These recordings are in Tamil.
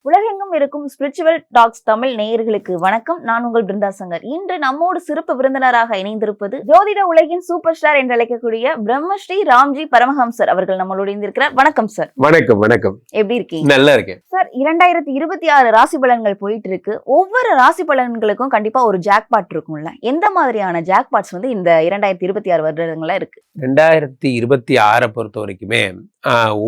உலகெங்கும் இருக்கும் ஸ்பிரிச்சுவல் டாக்ஸ் தமிழ் நேயர்களுக்கு வணக்கம். நான் உங்கள் பிருந்தா சங்கர். இன்று நம்மோடு சிறப்பு விருந்தினராக இணைந்திருப்பது ஜோதிட உலகின் சூப்பர் ஸ்டார் என்று அழைக்கக்கூடிய பிரம்மஸ்ரீ ராம்ஜி பரமஹம்சர் அவர்கள் நம்மளோட இணைந்திருக்கிறார். வணக்கம் சார். வணக்கம். வணக்கம். எப்படி இருக்கீங்க? நல்லா இருக்கேன் சார். 2026 ராசி பலன்கள் போயிட்டு இருக்கு. ஒவ்வொரு ராசி பலன்களுக்கும் கண்டிப்பா ஒரு ஜாக்பாட் இருக்கும்ல. எந்த மாதிரியான ஜாக்பாட்ஸ் இந்த 2026 வருடங்கள்ல இருக்கு? 2026 பொறுத்த வரைக்குமே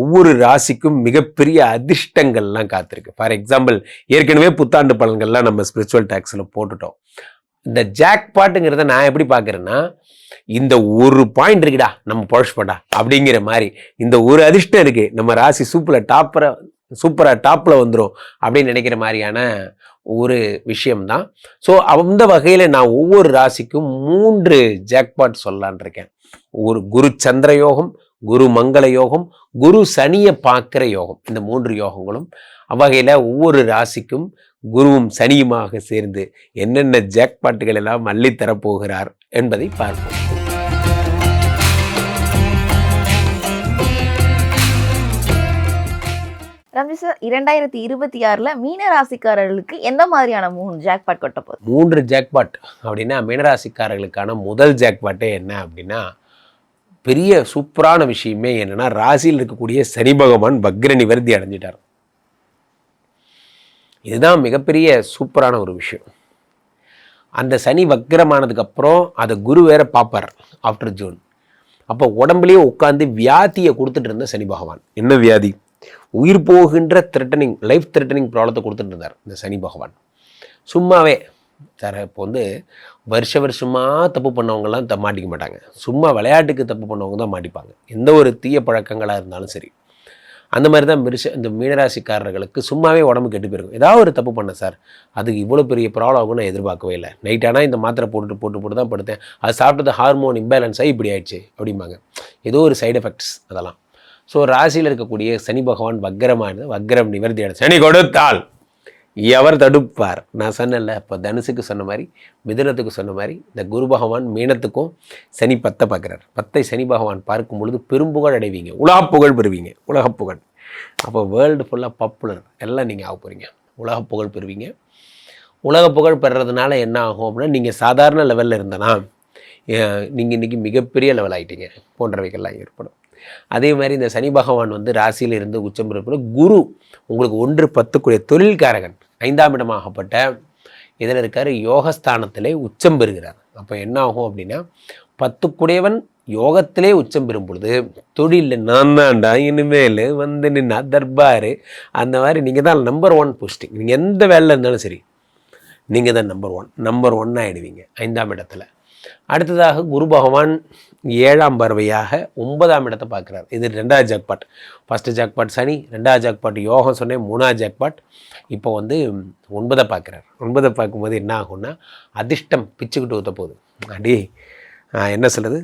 ஒவ்வொரு ராசிக்கும் மிகப்பெரிய அதிர்ஷ்டங்கள்லாம் காத்திருக்கு. ஃபார் எக்ஸாம்பிள், ஏற்கனவே புத்தாண்டு பலன்கள்லாம் நம்ம ஸ்பிரிச்சுவல் டாக்ஸில் போட்டுட்டோம். இந்த ஜாக்பாட்டுங்கிறத நான் எப்படி பார்க்குறேன்னா, இந்த ஒரு பாயிண்ட் இருக்குடா நம்ம பொழச்சுப்படா அப்படிங்கிற மாதிரி, இந்த ஒரு அதிர்ஷ்டம் இருக்கு நம்ம ராசி சூப்பராக டாப்பில் வந்துடும் அப்படின்னு நினைக்கிற மாதிரியான ஒரு விஷயம்தான். ஸோ அந்த வகையில் நான் ஒவ்வொரு ராசிக்கும் 3 ஜாக்பாட் சொல்லலான் இருக்கேன். ஒரு குரு சந்திர யோகம், குரு மங்கள யோகம், குரு சனியை பார்க்கிற யோகம். இந்த 3 யோகங்களும் அவ்வகையில் ஒவ்வொரு ராசிக்கும் குருவும் சனியுமாக சேர்ந்து என்னென்ன ஜாக்பாட்டுகள் எல்லாம் அள்ளி தரப்போகிறார் என்பதை பார்ப்போம். ராம்ஜி சார், 2026 மீன ராசிக்காரர்களுக்கு எந்த மாதிரியான 3 ஜாக்பாட் கொட்ட போகுது? 3 ஜாக்பாட் அப்படின்னா மீனராசிக்காரர்களுக்கான முதல் ஜாக்பாட்டே என்ன அப்படின்னா, பெரிய சூப்பரான விஷயமே என்னன்னா, ராசியில் இருக்கக்கூடிய சனி பகவான் வக்ர நிவர்த்தி அடைஞ்சிட்டார். இதுதான் மிகப்பெரிய சூப்பரான ஒரு விஷயம். அந்த சனி வக்ரமானதுக்கு அப்புறம் அதை குரு வேற பார்ப்பார் ஆஃப்டர் ஜூன். அப்போ உடம்புலேயே உட்காந்து வியாதியை கொடுத்துட்டு இருந்த சனி பகவான், என்ன வியாதி? உயிர் போகின்ற லைஃப் த்ரெட்டனிங் ப்ராப்ளத்தை கொடுத்துட்டு இருந்தார் இந்த சனி பகவான். சும்மாவே சார், இப்போ வருஷமாக தப்பு பண்ணவங்கலாம் மாட்டிக்க மாட்டாங்க. சும்மா விளையாட்டுக்கு தப்பு பண்ணவங்க தான் மாட்டிப்பாங்க, எந்த ஒரு தீய பழக்கங்களாக இருந்தாலும் சரி. அந்த மாதிரி தான் இந்த மீனராசிக்காரர்களுக்கு சும்மாவே உடம்பு கெட்டு போயிருக்கும். ஏதாவது ஒரு தப்பு பண்ண சார், அதுக்கு இவ்வளோ பெரிய ப்ராப்ளம் ஆகும் நான் எதிர்பார்க்கவே இல்லை. நைட் ஆனால் இந்த மாத்திரை போட்டு தான் படுத்தேன், அது சாப்பிட்டது ஹார்மோன் இம்பேலன்ஸ் ஆகி இப்படி ஆயிடுச்சு அப்படிம்பாங்க. ஏதோ ஒரு சைடு எஃபெக்ட்ஸ் அதெல்லாம். ஸோ ராசியில் இருக்கக்கூடிய சனி பகவான் வக்ரம் நிவர்த்தி அடைச்சு. சனி கொடுத்தால் எவர் தடுப்பார்? நான் சொன்னேன்ல, இப்போ தனுசுக்கு சொன்ன மாதிரி, மிதுனத்துக்கு சொன்ன மாதிரி, இந்த குரு பகவான் மீனத்துக்கும் சனி 10 பார்க்குறார். 10 சனி பகவான் பார்க்கும் பொழுது பெரும்புகழ் அடைவீங்க, உலகப்புகழ் பெறுவீங்க. உலகப்புகழ் அப்போ வேர்ல்டு ஃபுல்லாக பாப்புலர் எல்லாம் நீங்கள் ஆக போகிறீங்க. உலகப்புகழ் பெறுவீங்க. உலகப்புகழ் பெறுறதுனால என்ன ஆகும் அப்படின்னா, நீங்கள் சாதாரண லெவலில் இருந்தனா நீங்கள் இன்றைக்கி மிகப்பெரிய லெவல் ஆகிட்டீங்க போன்றவைகள்லாம் ஏற்படும். அதே மாதிரி இந்த சனி பகவான் ராசியில் இருந்து உச்சம் பெறும் குரு உங்களுக்கு 1-10 தொழில்காரகன் 5ஆம் இடமாகப்பட்ட இதில் இருக்கார், யோகஸ்தானத்திலே உச்சம் பெறுகிறார். அப்போ என்ன ஆகும் அப்படின்னா, 10 யோகத்திலே உச்சம் பெறும் பொழுது தொழிலில் நான் தான்டா இனிமேல் நின்னா தர்பார், அந்த மாதிரி நீங்கள் தான் நம்பர் 1 போஸ்டிங். நீங்கள் எந்த வேலையில் இருந்தாலும் சரி, நீங்கள் தான் நம்பர் 1 ஆகிடுவீங்க 5ஆம் இடத்துல. அடுத்ததாக குரு பகவான் 7ஆம் பார்வையாக 9ஆம் இடத்தை பார்க்குறார். இது 2வது ஜாக்பாட். ஃபஸ்ட்டு ஜாக்பாட் சனி, 2வது ஜாக்பாட் யோகம் சொன்னேன், 3வது ஜாக்பாட் இப்போ 9 பார்க்குறார். 9 பார்க்கும்போது என்ன ஆகும்னா, அதிர்ஷ்டம் பிச்சுக்கிட்டு ஊற்ற போகுது. அடி என்ன சொல்கிறது,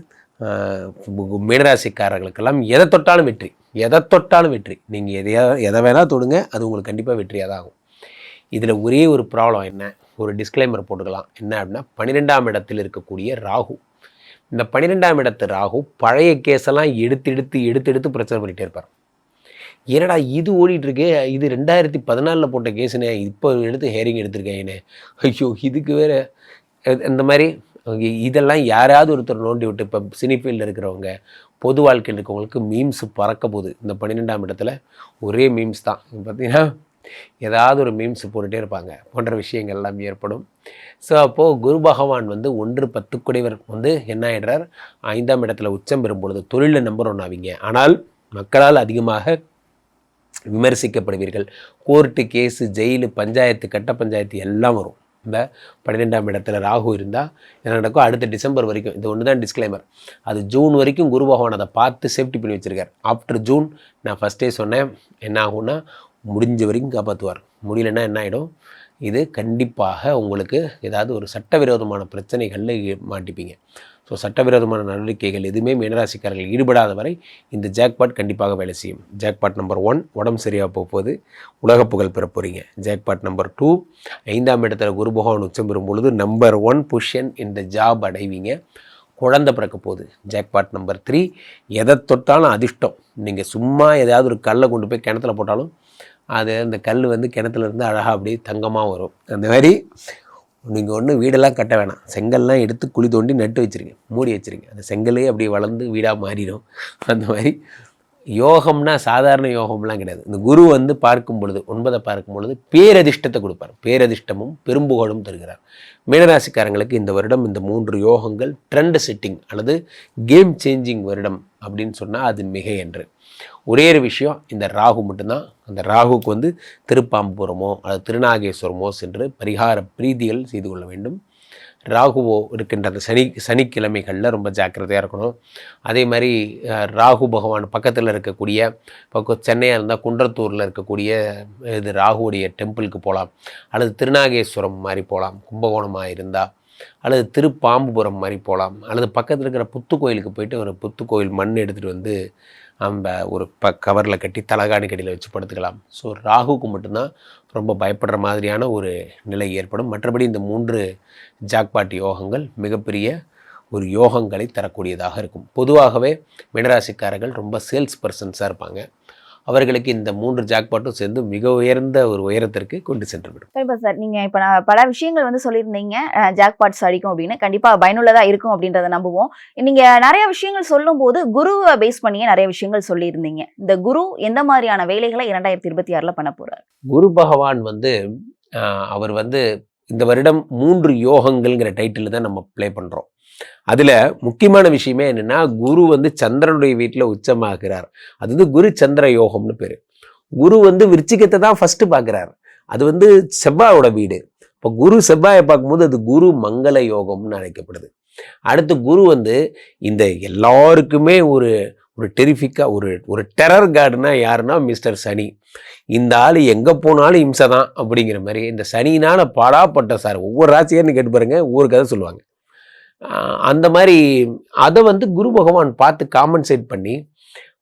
மீனராசிக்காரர்களுக்கெல்லாம் எதை தொட்டாலும் வெற்றி. நீங்கள் எதை வேணால் தொடுங்க, அது உங்களுக்கு கண்டிப்பாக வெற்றியாக தான் ஆகும். இதில் ஒரே ஒரு ப்ராப்ளம் என்ன, ஒரு டிஸ்க்ளைமர் போட்டுக்கலாம். என்ன அப்படின்னா, 12ஆம் இடத்தில் இருக்கக்கூடிய ராகு. இந்த 12ஆம் இடத்து ராகு பழைய கேஸெல்லாம் எடுத்து பிரச்சனை பண்ணிகிட்டே இருப்பார். ஏன்னடா இது ஓடிட்டுருக்கே, இது 2014 போட்ட கேஸுனே, இப்போ எடுத்து ஹேரிங் எடுத்திருக்கேன்னு, ஐயோ இதுக்கு வேறு இந்த மாதிரி இதெல்லாம் யாராவது ஒருத்தர் நோண்டி விட்டு, இப்போ சினிஃபீல்டில் இருக்கிறவங்க, பொது வாழ்க்கையில் இருக்கிறவங்களுக்கு மீம்ஸ் பறக்க போகுது. இந்த 12ஆம் இடத்துல ஒரே மீம்ஸ் தான். பார்த்தீங்கன்னா ஏதாவது ஒரு மீம்ஸ் போட்டுகிட்டே இருப்பாங்க போன்ற விஷயங்கள் எல்லாம் ஏற்படும். ஸோ அப்போது குரு பகவான் 1-10 என்ன ஆகிடுறார், 5ஆம் இடத்துல உச்சம் பெறும் பொழுது தொழிலில் நம்பர் 1 ஆவீங்க. ஆனால் மக்களால் அதிகமாக விமர்சிக்கப்படுவீர்கள். கோர்ட்டு கேஸு, ஜெயிலு, பஞ்சாயத்து, கட்ட பஞ்சாயத்து எல்லாம் வரும். இந்த 12ஆம் இடத்துல ராகு இருந்தால் என்ன நடக்கும், அடுத்த டிசம்பர் வரைக்கும். இது ஒன்று தான் டிஸ்க்ளைமர். அது ஜூன் வரைக்கும் குரு பகவான் அதை பார்த்து சேஃப்டி பண்ணி வச்சுருக்கார். ஆஃப்டர் ஜூன் நான் ஃபஸ்ட்டே சொன்னேன், என்ன ஆகும்னா, முடிஞ்ச வரைக்கும் காப்பாற்றுவார். முடியலன்னா என்ன ஆகிடும், இது கண்டிப்பாக உங்களுக்கு ஏதாவது ஒரு சட்டவிரோதமான பிரச்சனைகளில் மாட்டிப்பீங்க. ஸோ சட்டவிரோதமான நடவடிக்கைகள் எதுவுமே மீனராசிக்காரர்கள் ஈடுபடாத வரை இந்த ஜாக்பாட் கண்டிப்பாக வேலை செய்யும். ஜாக்பாட் நம்பர் 1 உடம்பு சரியாக போகும்போது உலக புகழ் பெற போகிறீங்க. ஜாக்பாட் நம்பர் 2 5ஆம் இடத்துல குரு பகவான் உச்சம் பெறும் பொழுது நம்பர் 1 பொசிஷன் இந்த ஜாப் அடைவீங்க. குழந்தை பிறக்க போகுது. Jackpot number 3. எதை தொட்டாலும் அதிர்ஷ்டம். நீங்கள் சும்மா ஏதாவது ஒரு கல்லை கொண்டு போய் கிணத்துல போட்டாலும் அது அந்த கல் வந்து கிணத்துல இருந்து அழகாக அப்படியே தங்கமாக வரும். அந்த மாதிரி நீங்கள் ஒன்றும் வீடெல்லாம் கட்ட வேணாம், செங்கல்லாம் எடுத்து குழி தோண்டி நட்டு வச்சுருங்க, மூடி வச்சுருங்க, அந்த செங்கல்லே அப்படியே வளர்ந்து வீடாக மாறிடும். அந்த மாதிரி யோகம்னா சாதாரண யோகம்லாம் கிடையாது. இந்த குரு வந்து பார்க்கும் பொழுது 9 பார்க்கும் பொழுது பேரதிர்ஷ்டத்தை கொடுப்பார். பேரதிர்ஷ்டமும் பெரும்புகழும் தருகிறார். மீனராசிக்காரங்களுக்கு இந்த வருடம் இந்த 3 யோகங்கள் ட்ரெண்ட் செட்டிங் அல்லது கேம் சேஞ்சிங் வருடம் அப்படின்னு சொன்னால் அது மிக என்று. ஒரே ஒரு விஷயம், இந்த ராகு மட்டும்தான். அந்த ராகுக்கு வந்து திருப்பாம்புரமோ அல்லது திருநாகேஸ்வரமோ சென்று பரிகார பிரீதிகள் செய்து கொள்ள வேண்டும். ராகுவோ இருக்கின்ற அந்த சனிக்கிழமைகளில் ரொம்ப ஜாக்கிரதையாக இருக்கணும். அதே மாதிரி ராகு பகவான் பக்கத்தில் இருக்கக்கூடிய இப்போ சென்னையாக இருந்தால் குன்றத்தூரில் இருக்கக்கூடிய இது ராகுவுடைய டெம்பிளுக்கு போகலாம், அல்லது திருநாகேஸ்வரம் மாதிரி போகலாம் கும்பகோணமாக இருந்தால், அல்லது திருப்பாம்புபுரம் மாதிரி போகலாம், அல்லது பக்கத்தில் இருக்கிற புத்து கோயிலுக்கு போயிட்டு ஒரு புத்து கோயில் மண் எடுத்துகிட்டு வந்து நம்ம ஒரு கவரில் கட்டி தலகாணி கடியில் வச்சு படுத்துக்கலாம். ஸோ ராகுக்கு மட்டும்தான் ரொம்ப பயப்படுற மாதிரியான ஒரு நிலை ஏற்படும். மற்றபடி இந்த 3 ஜாக்பாட் யோகங்கள் மிகப்பெரிய ஒரு யோகங்களை தரக்கூடியதாக இருக்கும். பொதுவாகவே மீனராசிக்காரர்கள் ரொம்ப சேல்ஸ் பர்சன்ஸாக இருப்பாங்க. அவர்களுக்கு இந்த 3 ஜாக்பாட்டும் சேர்ந்து மிக உயர்ந்த ஒரு உயரத்திற்கு கொண்டு சென்று விடும். கண்டிப்பா சார், நீங்க இப்ப பல விஷயங்கள் வந்து சொல்லியிருந்தீங்க. ஜாக்பாட்ஸ் அடிக்கும் அப்படின்னு கண்டிப்பா பயனுள்ளதா இருக்கும் அப்படின்றத நம்புவோம். நீங்க நிறைய விஷயங்கள் சொல்லும் போது குருவை பேஸ் பண்ணியே நிறைய விஷயங்கள் சொல்லியிருந்தீங்க. இந்த குரு எந்த மாதிரியான வேலைகளை 2026ல பண்ண போறாரு? குரு பகவான் வந்து அவர் வந்து இந்த வருடம் 3 யோகங்கள்ங்கிற டைட்டில் தான் நம்ம ப்ளே பண்ணுறோம். அதில் முக்கியமான விஷயமே என்னென்னா, குரு வந்து சந்திரனுடைய வீட்டில் உச்சமாகிறார். அது வந்து குரு சந்திர யோகம்னு பேர். குரு வந்து விருச்சிகத்தை தான் ஃபஸ்ட்டு பார்க்குறார். அது வந்து செவ்வாயோட வீடு. இப்போ குரு செவ்வாயை பார்க்கும்போது அது குரு மங்கள யோகம்னு அழைக்கப்படுது. அடுத்து குரு வந்து இந்த எல்லாருக்குமே ஒரு டெரிஃபிக்காக ஒரு டெரர் கார்டுனா யாருன்னா மிஸ்டர் சனி. இந்த ஆள் எங்கே போனாலும் இம்சை தான் அப்படிங்கிற மாதிரி இந்த சனினால் பாடாப்பட்ட சார். ஒவ்வொரு ராசியார்னு கேட்டு பாருங்க, ஒவ்வொரு கதை சொல்லுவாங்க. அந்த மாதிரி அதை வந்து குரு பகவான் பார்த்து காம்பன்சேட் பண்ணி,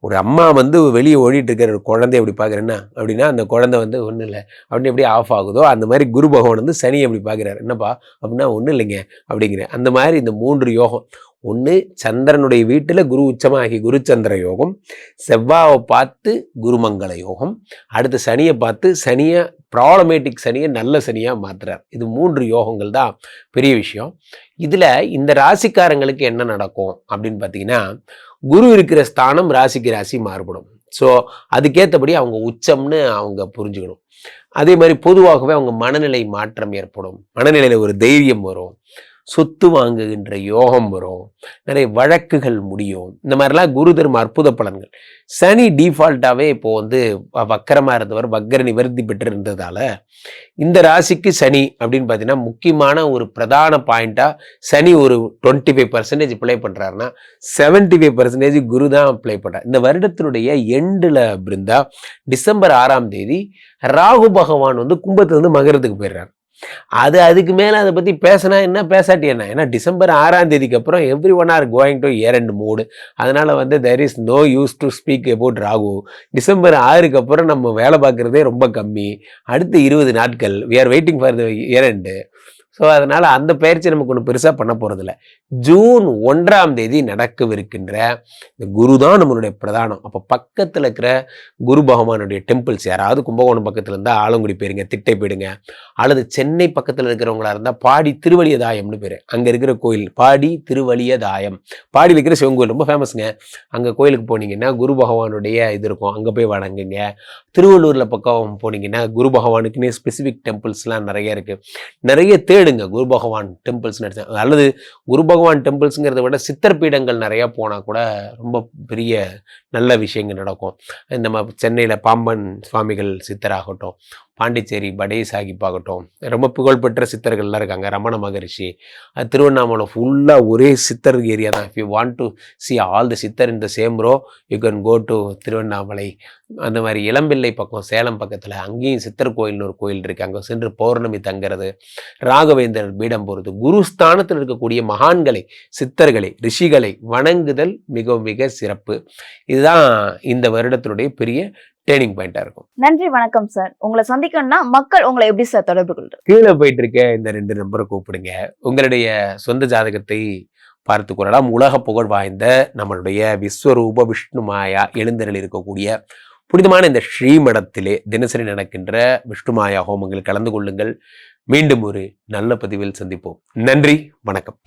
ஒரு அம்மா வந்து வெளியே ஓடிட்டு இருக்கிற ஒரு குழந்தை எப்படி பார்க்குறேன்னா அப்படின்னா, அந்த குழந்தை வந்து ஒன்றும் இல்லை அப்படின்னு எப்படி ஆஃப் ஆகுதோ அந்த மாதிரி குரு பகவான் வந்து சனி எப்படி பார்க்குறாரு. என்னப்பா அப்படின்னா ஒன்றும் இல்லைங்க அப்படிங்கிற அந்த மாதிரி இந்த 3 யோகம். ஒன்று சந்திரனுடைய வீட்டில் குரு உச்சமாகி குரு சந்திர யோகம், செவ்வாவை பார்த்து குருமங்கள யோகம், அடுத்து சனியை பார்த்து சனியை ப்ராப்ளமேட்டிக் சனியை நல்ல சனியாக மாற்றுறார். இது 3 யோகங்கள் தான் பெரிய விஷயம். இதில் இந்த ராசிக்காரங்களுக்கு என்ன நடக்கும் அப்படின்னு பார்த்தீங்கன்னா, குரு இருக்கிற ஸ்தானம் ராசிக்கு ராசி மாறுபடும். ஸோ அதுக்கேற்றபடி அவங்க உச்சம்னு அவங்க புரிஞ்சுக்கணும். அதே மாதிரி பொதுவாகவே அவங்க மனநிலை மாற்றம் ஏற்படும். மனநிலையில் ஒரு தைரியம் வரும், சொத்து வாங்குகின்ற யோகம் வரும், நிறைய வழக்குகள் முடியும். இந்த மாதிரிலாம் குரு தரும் அற்புத பலன்கள். சனி டிஃபால்ட்டாகவே இப்போது வந்து வக்கரமாக இருந்தவர் வக்கர நிவர்த்தி பெற்று இருந்ததால் இந்த ராசிக்கு சனி அப்படின்னு பார்த்தீங்கன்னா முக்கியமான ஒரு பிரதான பாயிண்ட்டாக சனி ஒரு 25% ப்ளே பண்ணுறாருன்னா 75% குரு தான் ப்ளே பண்ணுறார். இந்த வருடத்தினுடைய எண்டில் பிருந்தா டிசம்பர் 6ஆம் தேதி ராகு பகவான் வந்து கும்பத்துலேருந்து மகரத்துக்கு போயிடுறார். அதுக்கு மேலே அதை பற்றி பேசினா என்ன பேசாட்டி என்ன, ஏன்னா டிசம்பர் 6ஆம் தேதிக்கு அப்புறம் everyone are going to year end mood. அதனால் வந்து there is no use to speak about Rahu. December 6க்கு அப்புறம் நம்ம வேலை பார்க்குறதே ரொம்ப கம்மி. அடுத்து 20 நாட்கள் we are waiting for the year end. So அதனால் அந்த பயிற்சி நமக்கு ஒன்றும் பெருசாக பண்ண போகிறதில்ல. ஜூன் 1ஆம் தேதி நடக்கவிருக்கின்ற இந்த குரு தான் நம்மளுடைய பிரதானம். அப்போ பக்கத்தில் இருக்கிற குரு பகவானுடைய டெம்பிள்ஸ், யாராவது கும்பகோணம் பக்கத்தில் இருந்தால் ஆலங்குடி போயிருங்க, திட்டை போயிடுங்க, அல்லது சென்னை பக்கத்தில் இருக்கிறவங்களா இருந்தால் பாடி திருவலியதாயம்னு பேர். அங்கே இருக்கிற கோயில் பாடி திருவலியதாயம், பாடியில் இருக்கிற சிவன் கோயில் ரொம்ப ஃபேமஸுங்க. அங்கே கோயிலுக்கு போனீங்கன்னா குரு பகவானுடைய இது இருக்கும், அங்கே போய் வணங்குங்க. திருவள்ளூரில் பக்கம் போனீங்கன்னா குரு பகவானுக்குன்னே ஸ்பெசிஃபிக் டெம்பிள்ஸ்லாம் நிறைய இருக்குது. நிறைய தேடுங்க குரு பகவான் டெம்பிள்ஸ், அல்லது குரு பகவான் டெம்பிள்ஸுங்கிறத விட சித்தர் பீடங்கள் நிறையா போனால் கூட ரொம்ப பெரிய நல்ல விஷயங்கள் நடக்கும். நம்ம சென்னையில் பாம்பன் சுவாமிகள் சித்தராகட்டும், பாண்டிச்சேரி படே சாஹிப் ஆகட்டும், ரொம்ப புகழ்பெற்ற சித்தர்கள்லாம் இருக்காங்க. ரமண மகரிஷி, திருவண்ணாமலை ஃபுல்லாக ஒரே சித்தர் ஏரியா தான். If you want to see all the siddhar in the same row you can go to Tiruvannamalai. அந்த மாதிரி இளம்பிள்ளை பக்கம் சேலம் பக்கத்தில் அங்கேயும் சித்தர் கோயில்னு ஒரு கோயில் இருக்குது. அங்கே சென்று பௌர்ணமி தங்கிறது, ராகவேந்திரர் பீடம் போகிறது, குருஸ்தானத்தில் இருக்கக்கூடிய மகான்களை, சித்தர்களை, ரிஷிகளை வணங்குதல் மிக மிக சிறப்பு. இதுதான் இந்த வருடத்தினுடைய பெரிய டேர்னிங் பாயிண்டா இருக்கும். நன்றி, வணக்கம் சார். உங்களை சந்திக்கணும்னா மக்கள் உங்களை எப்படி சார் தொடர்பு கொள்றது? கீழே போயிட்டு இருக்க இந்த 2 நம்பரை கூப்பிடுங்க. உங்களுடைய சொந்த ஜாதகத்தை பார்த்து கொள்ளலாம். உலக புகழ் வாய்ந்த நம்மளுடைய விஸ்வரூப விஷ்ணு மாயா எழுந்தரில் இருக்கக்கூடிய புனிதமான இந்த ஸ்ரீமடத்திலே தினசரி நடக்கின்ற விஷ்ணு மாயா ஹோமங்கள் கலந்து கொள்ளுங்கள். மீண்டும் ஒரு நல்ல பதிவில் சந்திப்போம். நன்றி, வணக்கம்.